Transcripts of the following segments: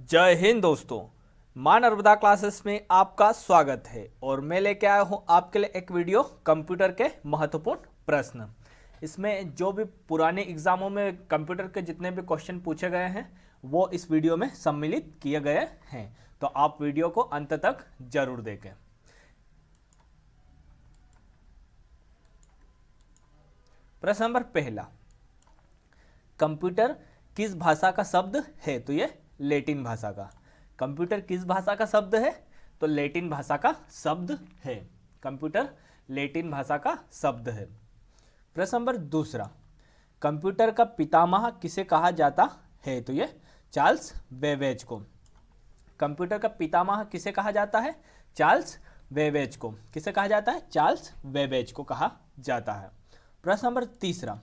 जय हिंद दोस्तों। मां नर्मदा क्लासेस में आपका स्वागत है और मैं लेके आया हूं आपके लिए एक वीडियो कंप्यूटर के महत्वपूर्ण प्रश्न। इसमें जो भी पुराने एग्जामों में कंप्यूटर के जितने भी क्वेश्चन पूछे गए हैं वो इस वीडियो में सम्मिलित किए गए हैं, तो आप वीडियो को अंत तक जरूर देखें। प्रश्न नंबर पहला, कंप्यूटर किस भाषा का शब्द है? तो ये लैटिन भाषा का। कंप्यूटर किस भाषा का शब्द है? तो लैटिन भाषा का शब्द है। कंप्यूटर लैटिन भाषा का शब्द है। प्रश्न नंबर दूसरा, कंप्यूटर का पितामह किसे कहा जाता है? तो ये चार्ल्स बेबेज को। कंप्यूटर का पितामह किसे कहा जाता है? चार्ल्स बेबेज को। किसे कहा जाता है? चार्ल्स बेबेज को कहा जाता है। प्रश्न नंबर तीसरा,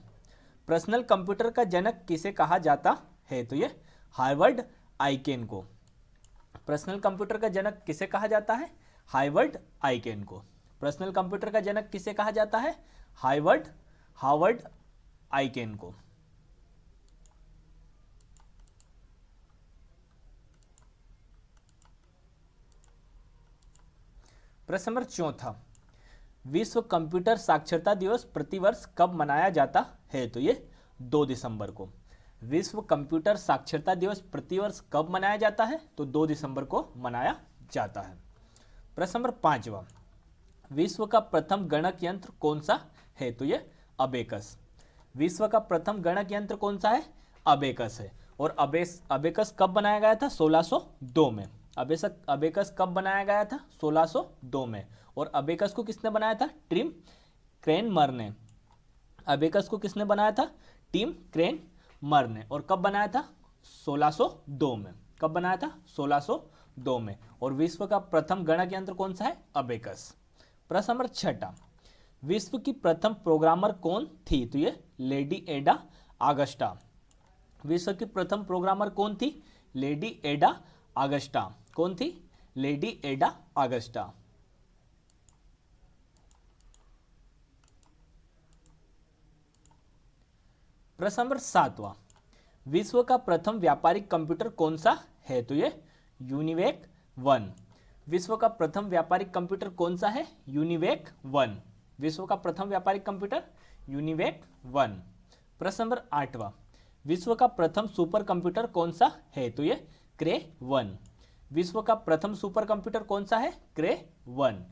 पर्सनल कंप्यूटर का जनक किसे कहा जाता है? तो ये हार्वर्ड आइकेन को। पर्सनल कंप्यूटर का जनक किसे कहा जाता है? हार्वर्ड आइकेन को। पर्सनल कंप्यूटर का जनक किसे कहा जाता है? हार्वर्ड आइकेन को। प्रश्न नंबर चौथा, विश्व कंप्यूटर साक्षरता दिवस प्रतिवर्ष कब मनाया जाता है? तो ये 2 दिसंबर को। विश्व कंप्यूटर साक्षरता दिवस प्रतिवर्ष कब मनाया जाता है? तो 2 दिसंबर को मनाया जाता है। प्रश्न नंबर 5वां, विश्व का प्रथम गणक यंत्र कौन सा है? तो ये अबेकस। विश्व का प्रथम गणक यंत्र कौन सा है? अबेकस है। और अबेकस कब बनाया गया था? 1602 में। अबेकस कब बनाया गया था? 1602 में। और अबेकस को किसने बनाया था? टिम क्रेनमर ने। अबेकस को किसने बनाया था? टिम क्रेनमर ने। और कब बनाया था? 1602 में। कब बनाया था? 1602 में। और विश्व का प्रथम गणक यंत्र कौन सा है? अबेकस। प्रश्न नंबर 6, विश्व की प्रथम प्रोग्रामर कौन थी? तो ये लेडी एडा आगस्टा। विश्व की प्रथम प्रोग्रामर कौन थी? लेडी एडा आगस्टा। कौन थी? लेडी एडा आगस्टा। प्रश्न नंबर 7वां, विश्व का प्रथम व्यापारिक कंप्यूटर कौन सा है? तो ये यूनिवेक 1। विश्व का प्रथम व्यापारिक कंप्यूटर कौन सा है? यूनिवेक 1। विश्व का प्रथम व्यापारिक कंप्यूटर यूनिवेक 1। प्रश्न नंबर 8वां, विश्व का प्रथम सुपर कंप्यूटर कौन सा है? तो ये क्रे 1। विश्व का प्रथम सुपर कंप्यूटर कौन सा है? क्रे 1।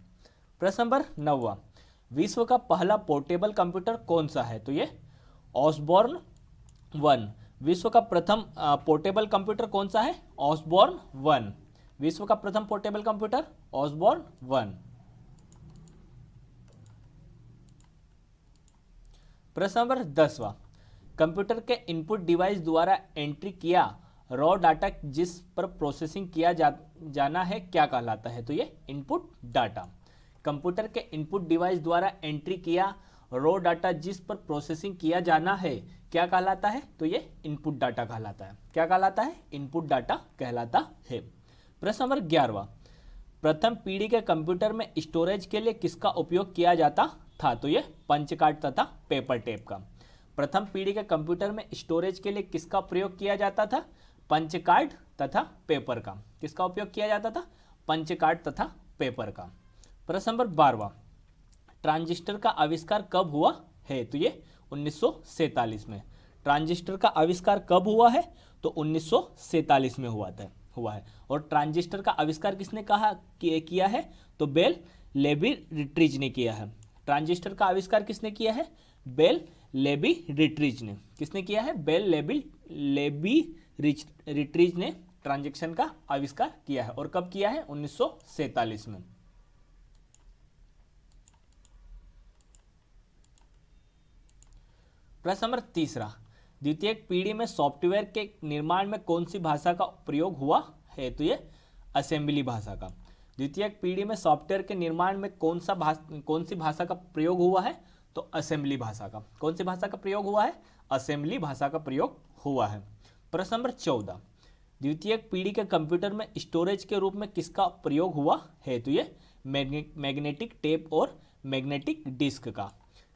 प्रश्न नंबर 9वां, विश्व का पहला पोर्टेबल कंप्यूटर कौन सा है? तो ये ऑसबॉर्न 1। विश्व का प्रथम पोर्टेबल कंप्यूटर कौन सा है? ऑसबॉर्न 1। विश्व का प्रथम पोर्टेबल कंप्यूटर ऑसबॉर्न 1। प्रश्न नंबर 10वां, कंप्यूटर के इनपुट डिवाइस द्वारा एंट्री किया रॉ डाटा जिस पर प्रोसेसिंग किया जाना है क्या कहलाता है? तो ये इनपुट डाटा। कंप्यूटर के इनपुट डिवाइस द्वारा एंट्री किया रॉ डाटा जिस पर प्रोसेसिंग किया जाना है क्या कहलाता है? तो ये इनपुट डाटा कहलाता है। क्या कहलाता है? इनपुट डाटा कहलाता है। प्रश्न नंबर 11वां, प्रथम पीढ़ी के कंप्यूटर में स्टोरेज के लिए किसका उपयोग किया जाता था? तो ये पंच कार्ड तथा पेपर टेप का। प्रथम पीढ़ी के कंप्यूटर में स्टोरेज के लिए किसका प्रयोग किया जाता था? पंच कार्ड तथा पेपर का। किसका उपयोग किया जाता था? पंच कार्ड तथा पेपर का। प्रश्न नंबर 12वां, ट्रांजिस्टर का आविष्कार कब हुआ है? तो ये 1947 में। ट्रांजिस्टर का आविष्कार कब हुआ है? तो 1947 में हुआ है। और ट्रांजिस्टर का आविष्कार किसने किया है? तो बेल लेबी-रिट्रीज ने किया है। ट्रांजिस्टर का आविष्कार किसने किया है? बेल लेबी-रिट्रीज ने। किसने किया है? बेल लेबी-रिट्रीज ने ट्रांजिस्टर का आविष्कार किया है। और कब किया है? 1947 में। प्रश्न नंबर 13, द्वितीय पीढ़ी में सॉफ्टवेयर के निर्माण में कौन सी भाषा का प्रयोग हुआ है? तो ये असेंबली भाषा का। द्वितीय पीढ़ी में सॉफ्टवेयर के निर्माण में कौन सी भाषा का प्रयोग हुआ है? तो असेंबली भाषा का। कौन सी भाषा का प्रयोग हुआ है? असेंबली भाषा का प्रयोग हुआ है। प्रश्न नंबर 14, द्वितीय पीढ़ी के कंप्यूटर में स्टोरेज के रूप में किसका प्रयोग हुआ है? तो ये मैग्नेटिक टेप और मैग्नेटिक डिस्क का।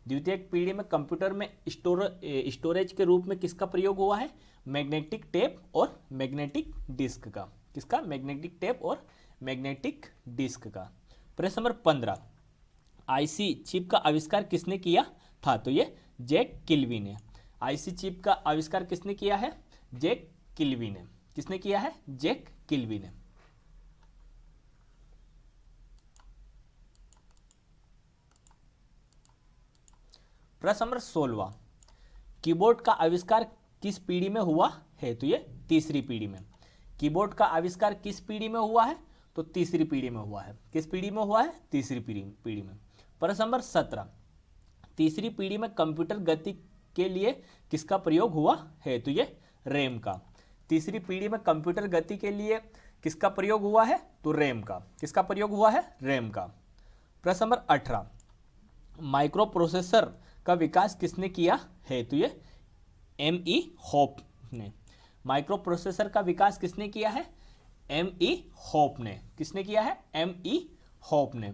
द्वितीय पीढ़ी में कंप्यूटर में स्टोरेज के रूप में किसका प्रयोग हुआ है? मैग्नेटिक टेप और मैग्नेटिक डिस्क का। किसका? मैग्नेटिक टेप और मैग्नेटिक डिस्क का। प्रश्न नंबर 15, आईसी चिप का आविष्कार किसने किया था? तो ये जैक किल्वी ने। आईसी चिप का आविष्कार किसने किया है? जैक किल्वी ने। किसने किया है? जैक किल्वी ने। प्रश्न नंबर 16, कीबोर्ड का आविष्कार किस पीढ़ी में हुआ है? तो ये तीसरी पीढ़ी में। कीबोर्ड का आविष्कार किस पीढ़ी में हुआ है? तो तीसरी पीढ़ी में हुआ है। किस पीढ़ी में हुआ है? तीसरी पीढ़ी में। प्रश्न नंबर 17, तीसरी पीढ़ी में कंप्यूटर गति के लिए किसका प्रयोग हुआ है? तो ये रैम का। तीसरी पीढ़ी में कंप्यूटर गति के लिए किसका प्रयोग हुआ है? तो रैम का। किसका प्रयोग हुआ है? रैम का। प्रश्न नंबर 18, माइक्रो प्रोसेसर का विकास किसने किया है? तो ये एम.ई. होप ने। माइक्रो प्रोसेसर का विकास किसने किया है? एम.ई. होप ने। किसने किया है? एम.ई. होप ने।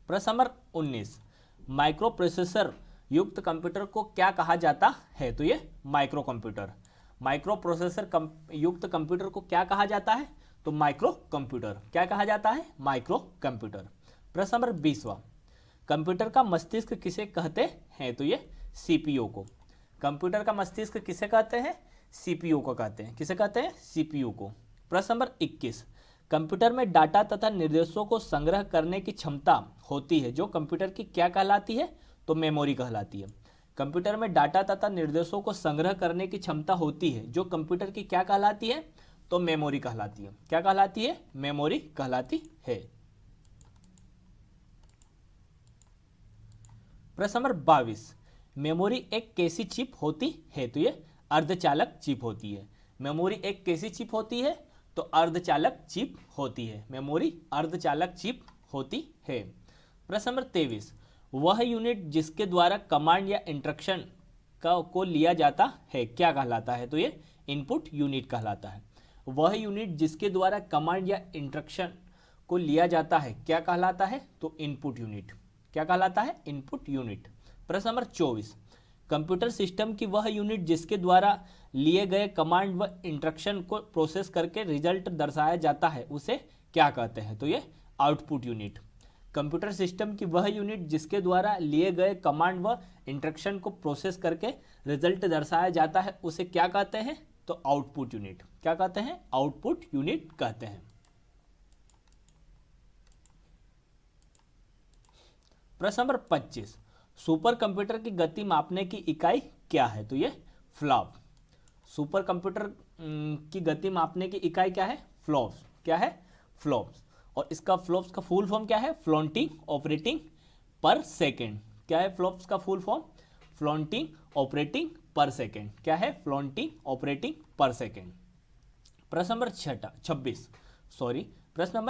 प्रश्न नंबर 19, माइक्रो प्रोसेसर युक्त कंप्यूटर को क्या कहा जाता है? तो ये माइक्रो कंप्यूटर। माइक्रो प्रोसेसर युक्त कंप्यूटर को क्या कहा जाता है? तो माइक्रो कंप्यूटर। क्या कहा जाता है? Micro computer. प्रश्न नंबर 20वां, कंप्यूटर का मस्तिष्क किसे कहते हैं? तो ये सीपीयू को। कंप्यूटर का मस्तिष्क किसे कहते हैं? सीपीयू को कहते हैं। किसे कहते हैं? सीपीयू को। प्रश्न नंबर 21, कंप्यूटर में डाटा तथा निर्देशों को संग्रह करने की क्षमता होती है जो कंप्यूटर की क्या कहलाती है? तो मेमोरी कहलाती है। कंप्यूटर में डाटा तथा निर्देशों को संग्रह करने की क्षमता होती है जो कंप्यूटर की क्या कहलाती है? तो मेमोरी कहलाती है। क्या कहलाती है? मेमोरी कहलाती है। प्रश्न नंबर 22, मेमोरी एक कैसी चिप होती है? तो ये अर्धचालक चिप होती है। मेमोरी एक कैसी चिप होती है? तो अर्धचालक चिप होती है। मेमोरी अर्धचालक चिप होती है। प्रश्न नंबर 23, वह यूनिट जिसके द्वारा कमांड या इंस्ट्रक्शन को लिया जाता है क्या कहलाता है? तो ये इनपुट यूनिट कहलाता है। वह यूनिट जिसके द्वारा कमांड या इंस्ट्रक्शन को लिया जाता है क्या कहलाता है? तो इनपुट यूनिट। क्या कहलाता है? Input unit. प्रश्न नंबर 24, कंप्यूटर सिस्टम की वह यूनिट जिसके द्वारा लिए गए कमांड व इंस्ट्रक्शन को प्रोसेस करके रिजल्ट दर्शाया जाता है उसे क्या कहते हैं? तो ये आउटपुट यूनिट। कंप्यूटर सिस्टम की वह यूनिट जिसके द्वारा लिए गए कमांड व इंस्ट्रक्शन को प्रोसेस करके रिजल्ट दर्शाया जाता है उसे क्या कहते हैं? तो आउटपुट यूनिट। क्या कहते हैं? आउटपुट यूनिट कहते हैं। प्रश्न नंबर 25, सुपर कंप्यूटर की गति मापने की इकाई क्या है? तो ये फ्लॉप। सुपर कंप्यूटर की गति मापने की इकाई क्या है? फ्लॉप्स। क्या है? फ्लॉप्स। और इसका फ्लॉप्स का फुल फॉर्म क्या है? फ्लोटिंग ऑपरेटिंग पर सेकेंड। क्या है फ्लॉप्स का फुल फॉर्म? फ्लोटिंग ऑपरेटिंग पर सेकेंड। क्या है? फ्लोटिंग ऑपरेटिंग पर सेकेंड। प्रश्न नंबर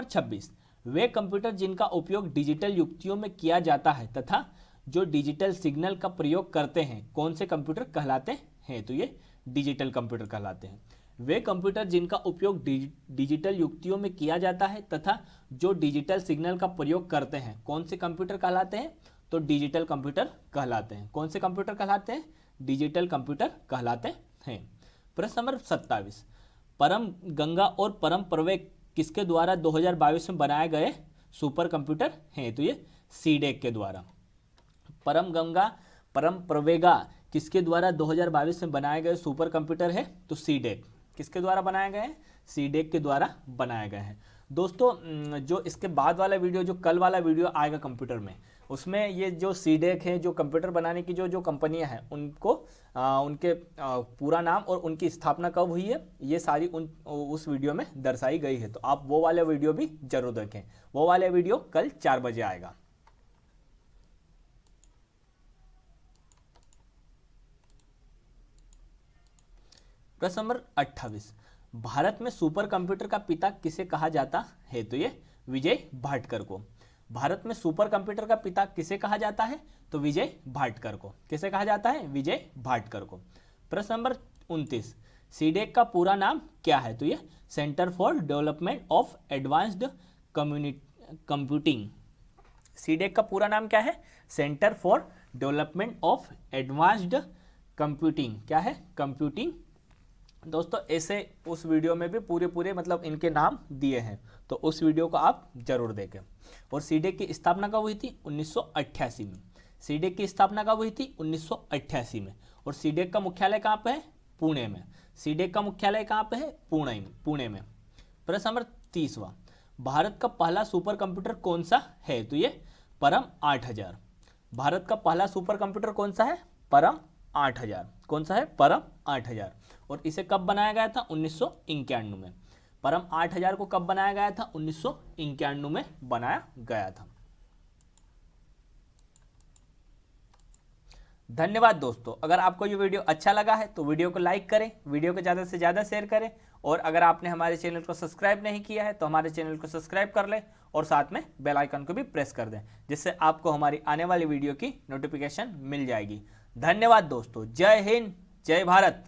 26, वे कंप्यूटर जिनका उपयोग डिजिटल युक्तियों में किया जाता है तथा जो डिजिटल सिग्नल का प्रयोग करते हैं कौन से कंप्यूटर कहलाते हैं? तो ये डिजिटल कंप्यूटर कहलाते हैं। वे कंप्यूटर जिनका उपयोग डिजिटल युक्तियों में किया जाता है तथा जो डिजिटल सिग्नल का प्रयोग करते हैं कौन से कंप्यूटर कहलाते हैं? तो डिजिटल कंप्यूटर कहलाते हैं। कौन से कंप्यूटर कहलाते हैं? डिजिटल कंप्यूटर कहलाते हैं। प्रश्न नंबर 27, परम गंगा और परम प्रवेग किसके द्वारा 2022 में बनाए गए सुपर कंप्यूटर हैं? तो ये सीडेक के द्वारा। परम गंगा परम प्रवेगा किसके द्वारा 2022 में बनाए गए सुपर कंप्यूटर है? तो सीडेक। किसके द्वारा बनाए गए हैं? सीडेक के द्वारा बनाए गए हैं। दोस्तों जो इसके बाद वाला वीडियो, जो कल वाला वीडियो आएगा कंप्यूटर में, उसमें ये जो सीडेक है, जो कंप्यूटर बनाने की जो कंपनियां हैं उनको उनके पूरा नाम और उनकी स्थापना कब हुई है ये सारी उस वीडियो में दर्शाई गई है। तो आप वो वाला वीडियो भी जरूर देखें। वो वाला वीडियो कल 4 बजे आएगा। प्रश्न नंबर 28, भारत में सुपर कंप्यूटर का पिता किसे कहा जाता है? तो ये विजय भाटकर को। भारत में सुपर कंप्यूटर का पिता किसे कहा जाता है? तो विजय भाटकर को। किसे कहा जाता है? विजय भाटकर को। प्रश्न नंबर 29, सीडेक का पूरा नाम क्या है? तो ये centre for development of advanced computing. CDAC का पूरा नाम क्या है? Centre for development of advanced computing, क्या है? कंप्यूटिंग। दोस्तों ऐसे उस वीडियो में भी पूरे मतलब इनके नाम दिए हैं, तो उस वीडियो को आप जरूर देखें। और सीडेक की स्थापना कब हुई थी? 1988 में। सीडेक की स्थापना कब हुई थी? 1988 में। और सीडेक का मुख्यालय कहाँ पे है? पुणे में। सीडेक का मुख्यालय कहाँ पे है? पुणे में। प्रश्न नंबर 30वां, भारत का पहला सुपर कंप्यूटर कौन सा है? तो ये परम 8000। भारत का पहला सुपर कंप्यूटर कौन सा है? परम 8000। कौन सा है? परम 8000। और इसे कब बनाया गया था? 1991 में। परम 8000 को कब बनाया गया था? 1991 में बनाया गया था। धन्यवाद दोस्तों। अगर आपको ये वीडियो अच्छा लगा है तो वीडियो को लाइक करें, वीडियो को ज़्यादा से ज़्यादा शेयर करें, और अगर आपने हमारे चैनल को सब्सक्राइब नहीं किया है तो हमारे चैनल को सब्सक्राइब कर लें और साथ में बेल आइकन को भी प्रेस कर दें, जिससे आपको हमारी आने वाली वीडियो की नोटिफिकेशन मिल जाएगी। धन्यवाद दोस्तों। जय हिंद, जय भारत।